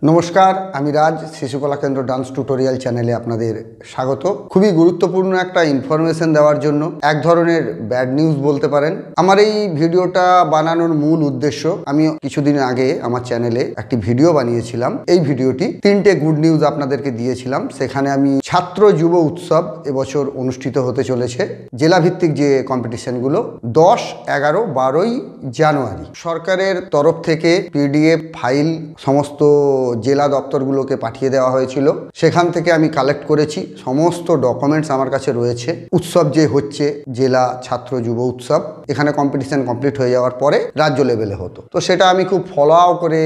নমস্কার, আমি রাজ। শিশুকলা কেন্দ্র ডান্স টিউটোরিয়াল চ্যানেলে আপনাদের স্বাগত। খুবই গুরুত্বপূর্ণ একটা ইনফরমেশন দেওয়ার জন্য, এক ধরনের ব্যাড নিউজ বলতে পারেন। আমার এই ভিডিওটা বানানোর মূল উদ্দেশ্য, আমি কিছুদিন আগে আমার চ্যানেলে একটি ভিডিও বানিয়েছিলাম। এই ভিডিওটি 3টে গুড নিউজ আপনাদেরকে দিয়েছিলাম। সেখানে আমি ছাত্র যুব উৎসব এবছর অনুষ্ঠিত হতে চলেছে, জেলাভিত্তিক যে কম্পিটিশনগুলো 10, 11, 12ই জানুয়ারি সরকারের তরফ থেকে পিডিএফ ফাইল সমস্ত জেলা দপ্তরগুলোকে পাঠিয়ে দেওয়া হয়েছিল। সেখান থেকে আমি কালেক্ট করেছি, সমস্ত ডকুমেন্টস আমার কাছে রয়েছে। উৎসব যে হচ্ছে জেলা ছাত্র যুব উৎসব, এখানে কম্পিটিশন কমপ্লিট হয়ে যাওয়ার পরে রাজ্য লেভেলে হতো। তো সেটা আমি খুব ফলো করে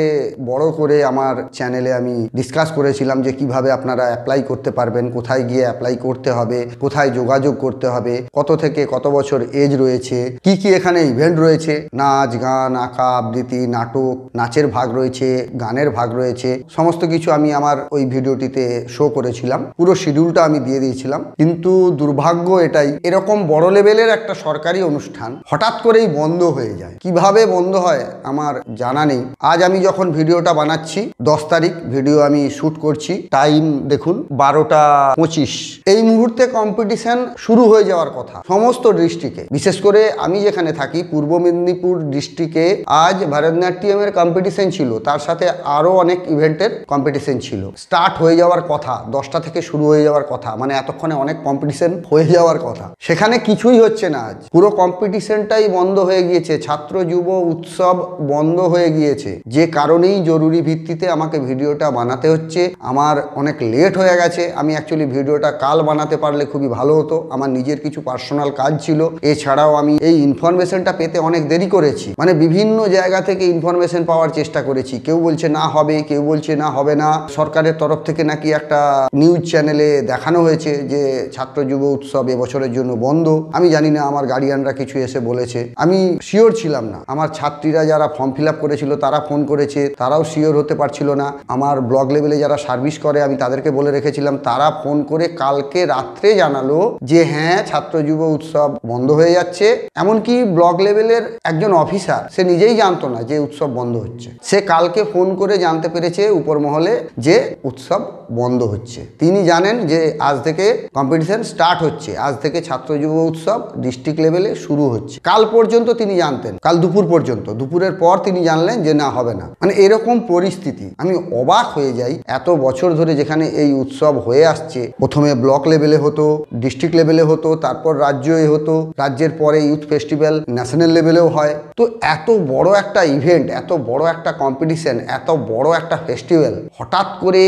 বড় করে আমার চ্যানেলে আমি ডিসকাস করেছিলাম যে কিভাবে আপনারা অ্যাপ্লাই করতে পারবেন, কোথায় গিয়ে অ্যাপ্লাই করতে হবে, কোথায় যোগাযোগ করতে হবে, কত থেকে কত বছর এজ রয়েছে, কি কি এখানে ইভেন্ট রয়েছে, নাচ গান আঁকা আবৃত্তি নাটক, নাচের ভাগ রয়েছে, গানের ভাগ রয়েছে, সমস্ত কিছু আমি আমার ওই ভিডিওটিতে শো করেছিলাম। পুরো শিডিউলটা আমি দিয়ে দিয়েছিলাম। কিন্তু দুর্ভাগ্য এটাই, এরকম বড় লেভেলের একটা সরকারি অনুষ্ঠান হঠাৎ করেই বন্ধ হয়ে যায়। কিভাবে বন্ধ হয় আমার জানা নেই। আজ আমি যখন ভিডিওটা বানাচ্ছি 10 তারিখ ভিডিও আমি শ্যুট করছি, টাইম দেখুন 12টা 25। এই মুহূর্তে কম্পিটিশন শুরু হয়ে যাওয়ার কথা সমস্ত ডিস্ট্রিক্টে। বিশেষ করে আমি যেখানে থাকি পূর্ব মেদিনীপুর ডিস্ট্রিক্টে আজ ভারতনাট্যমের কম্পিটিশন ছিল, তার সাথে আরো অনেক ইভেন্টের কম্পিটিশন ছিল। স্টার্ট হয়ে যাওয়ার কথা, 10টা থেকে শুরু হয়ে যাওয়ার কথা, মানে এতক্ষণে অনেক কম্পিটিশন হয়ে যাওয়ার কথা। সেখানে কিছুই হচ্ছে না। আজ পুরো কম্পিটিশনটাই বন্ধ হয়ে গিয়েছে, ছাত্র যুব উৎসব বন্ধ হয়ে গিয়েছে। যে কারণেই জরুরি ভিত্তিতে আমাকে ভিডিওটা বানাতে হচ্ছে। আমার অনেক লেট হয়ে গেছে। আমি অ্যাকচুয়ালি ভিডিওটা কাল বানাতে পারলে খুবই ভালো হতো। আমার নিজের কিছু পার্সোনাল কাজ ছিল, এছাড়াও আমি এই ইনফরমেশনটা পেতে অনেক দেরি করেছি। মানে বিভিন্ন জায়গা থেকে ইনফরমেশন পাওয়ার চেষ্টা করেছি। কেউ বলছে না হবে, কেউ বলছে না হবে না। সরকারের তরফ থেকে নাকি একটা নিউজ চ্যানেলে দেখানো হয়েছে যে ছাত্র যুব উৎসব এবছরের জন্য বন্ধ। আমি জানি না, আমার গার্ডিয়ানরা কিছু এসে বলেছে, আমি শিওর ছিলাম না। আমার ছাত্রীরা যারা ফর্ম ফিল আপ করেছিল তারা ফোন করেছে, তারাও শিওর হতে পারছিল না। আমার ব্লক লেভেলে যারা সার্ভিস করে আমি তাদেরকে বলে রেখেছিলাম, তারা ফোন করে কালকে রাত্রে জানালো যে হ্যাঁ ছাত্র যুব উৎসব বন্ধ হয়ে যাচ্ছে। এমনকি ব্লক লেভেলের একজন অফিসার, সে নিজেই জানতো না যে উৎসব বন্ধ হচ্ছে। সে কালকে ফোন করে জানতে পেরেছে উপর মহলে যে উৎসব বন্ধ হচ্ছে। তিনি জানেন যে আজ থেকে কম্পিটিশন স্টার্ট হচ্ছে, আজ থেকে ছাত্র যুব উৎসব ডিস্ট্রিক্ট লেভেলে শুরু হচ্ছে। কাল পর্যন্ত তিনি জানতেন, কাল দুপুর পর্যন্ত, দুপুরের পর তিনি জানলেন যে না হবে না। মানে এরকম পরিস্থিতি। আমি অবাক হয়ে যাই, এত বছর ধরে যেখানে এই উৎসব হয়ে আসছে, প্রথমে ব্লক লেভেলে হতো, ডিস্ট্রিক্ট লেভেলে হতো, তারপর রাজ্যে হতো, রাজ্যের পরে ইউথ ফেস্টিভ্যাল ন্যাশনাল লেভেলেও হয়। তো এত বড় একটা ইভেন্ট, এত বড় একটা কম্পিটিশন, এত বড় একটা ফেস্টিভ্যাল হঠাৎ করে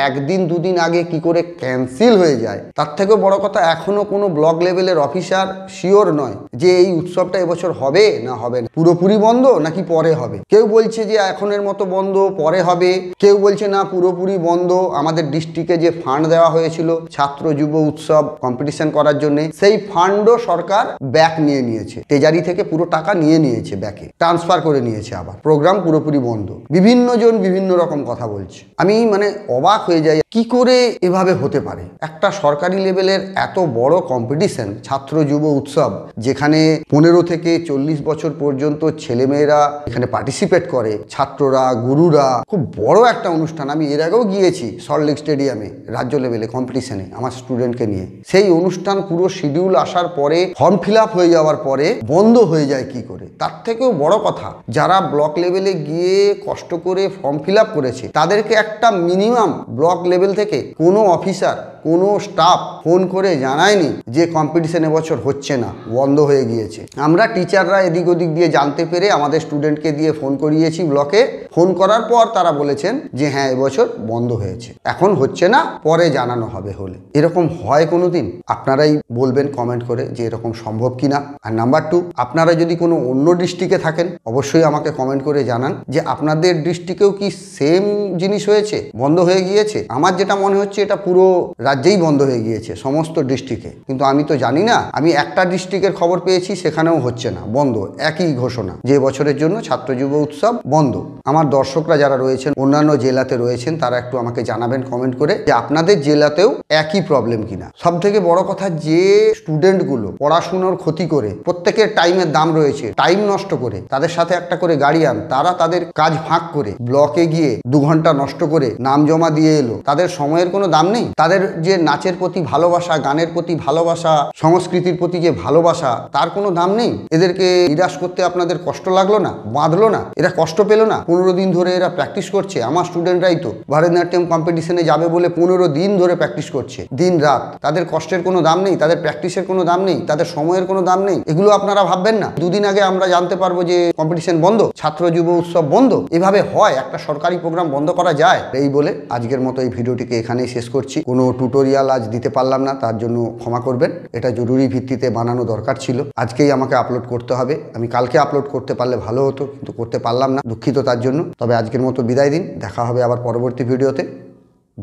একদিন দুদিন আগে কি করে ক্যান্সেল হয়ে যায়। তার থেকেও বড় কথা, এখনো কোনো ব্লক লেভেলের অফিসার শিওর নয় যে এই উৎসবটা এবছর হবে না হবে না, পুরোপুরি বন্ধ নাকি পরে হবে। কেউ বলছে যে এখনের মতো বন্ধ, পরে হবে। কেউ বলছে না পুরোপুরি বন্ধ। আমাদের ডিস্ট্রিক্টে যে ফান্ড দেওয়া হয়েছিল ছাত্র যুব উৎসব কম্পিটিশন করার জন্য, সেই ফান্ডও সরকার ব্যাক নিয়ে নিয়েছে। ট্রেজারি থেকে পুরো টাকা নিয়ে নিয়েছে, ব্যাকে ট্রান্সফার করে নিয়েছে। আবার প্রোগ্রাম পুরোপুরি বন্ধ। বিভিন্ন জন বিভিন্ন রকম কথা বলছে। আমি মানে অবাক হয়ে যাই, কি করে এভাবে হতে পারে। একটা সরকারি লেভেলের এত বড় কম্পিটিশন ছাত্র যুব উৎসব, যেখানে 15 থেকে 40 বছর পর্যন্ত ছেলেমেয়েরা এখানে পার্টিসিপেট করে, ছাত্ররা, গুরুরা, খুব বড় একটা অনুষ্ঠান। আমি এর আগেও গিয়েছি সল্টলেক স্টেডিয়ামে রাজ্য লেভেলে কম্পিটিশনে আমার স্টুডেন্টকে নিয়ে। সেই অনুষ্ঠান পুরো শিডিউল আসার পরে, ফর্ম ফিল আপ হয়ে যাওয়ার পরে বন্ধ হয়ে যায় কি করে। তার থেকেও বড় কথা, যারা ব্লক লেভেলে গিয়ে কষ্ট করে ফর্ম ফিল আপ করেছে, তাদেরকে একটা মিনিমাম ব্লক লেভেল থেকে কোনো অফিসার, কোনো স্টাফ ফোন করে জানায়নি যে কম্পিটিশন এবছর হচ্ছে না, বন্ধ হয়ে গিয়েছে। আমরা টিচাররা এদিক ওদিক দিয়ে জানতে পেরে আমাদের স্টুডেন্টকে দিয়ে ফোন করিয়েছি ব্লকে। ফোন করার পর তারা বলেছেন যে হ্যাঁ এবছর বন্ধ হয়েছে, এখন হচ্ছে না, পরে জানানো হবে হলে। এরকম হয় কোনোদিন? আপনারাই বলবেন কমেন্ট করে যে এরকম সম্ভব কিনা। আর নাম্বার 2, আপনারা যদি কোনো অন্য ডিস্ট্রিক্টে থাকেন অবশ্যই আমাকে কমেন্ট করে জানান যে আপনাদের ডিস্ট্রিক্টেও কি সেম জিনিস হয়েছে, বন্ধ হয়ে গিয়েছে। আমার যেটা মনে হচ্ছে এটা পুরো রাজ্যেই বন্ধ হয়ে গিয়েছে, সমস্ত ডিস্ট্রিক্টে। কিন্তু আমি তো জানি না। আমি একটা ডিস্ট্রিক্টের খবর পেয়েছি, সেখানেও হচ্ছে না, বন্ধ। একই ঘোষণা যে বছরের জন্য ছাত্র যুব উৎসব বন্ধ। আমার দর্শকরা যারা রয়েছেন অন্যান্য জেলাতে রয়েছেন, তারা একটু আমাকে জানাবেন কমেন্ট করে যে আপনাদের জেলাতেও একই প্রবলেম কিনা। সব থেকে বড় কথা, যে স্টুডেন্টগুলো পড়াশুনোর ক্ষতি করে, প্রত্যেকের টাইমের দাম রয়েছে, টাইম নষ্ট করে, তাদের সাথে একটা করে গার্ডিয়ান, তারা তাদের কাজ ফাঁক করে ব্লকে গিয়ে 2 ঘন্টা নষ্ট করে নাম জমা দিয়ে এলো, তাদের সময়ের কোনো দাম নেই? তাদের যে নাচের প্রতি ভালোবাসা, গানের প্রতি ভালোবাসা, সংস্কৃতির প্রতি যে ভালোবাসা, তার কোনো দাম নেই? এদেরকে নিরাশ করতে আপনাদের কষ্ট লাগলো না, বাঁধলো না? এরা কষ্ট পেল না? 15 দিন ধরে এরা প্র্যাকটিস করছে। আমার স্টুডেন্টরাই তো ভারতনাট্যম কম্পিটিশনে যাবে বলে 15 দিন ধরে প্র্যাকটিস করছে, দিন রাত। তাদের কষ্টের কোনো দাম নেই? তাদের প্র্যাকটিসের কোনো দাম নেই? তাদের সময়ের কোনো দাম নেই? এগুলো আপনারা ভাববেন না? 2 দিন আগে আমরা জানতে পারবো যে কম্পিটিশন বন্ধ, ছাত্র যুব উৎসব বন্ধ। এভাবে হয়? একটা সরকারি প্রোগ্রাম বন্ধ করা যায়? এই বলে আজকের মতো এই ভিডিওটিকে এখানেই শেষ করছি। কোনো টিউটোরিয়াল আজ দিতে পারলাম না, তার জন্য ক্ষমা করবেন। এটা জরুরি ভিত্তিতে বানানো দরকার ছিল, আজকেই আমাকে আপলোড করতে হবে। আমি কালকে আপলোড করতে পারলে ভালো হতো, কিন্তু করতে পারলাম না, দুঃখিত তার জন্য। তবে আজকের মতো বিদায় দিন, দেখা হবে আবার পরবর্তী ভিডিওতে।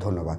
ধন্যবাদ।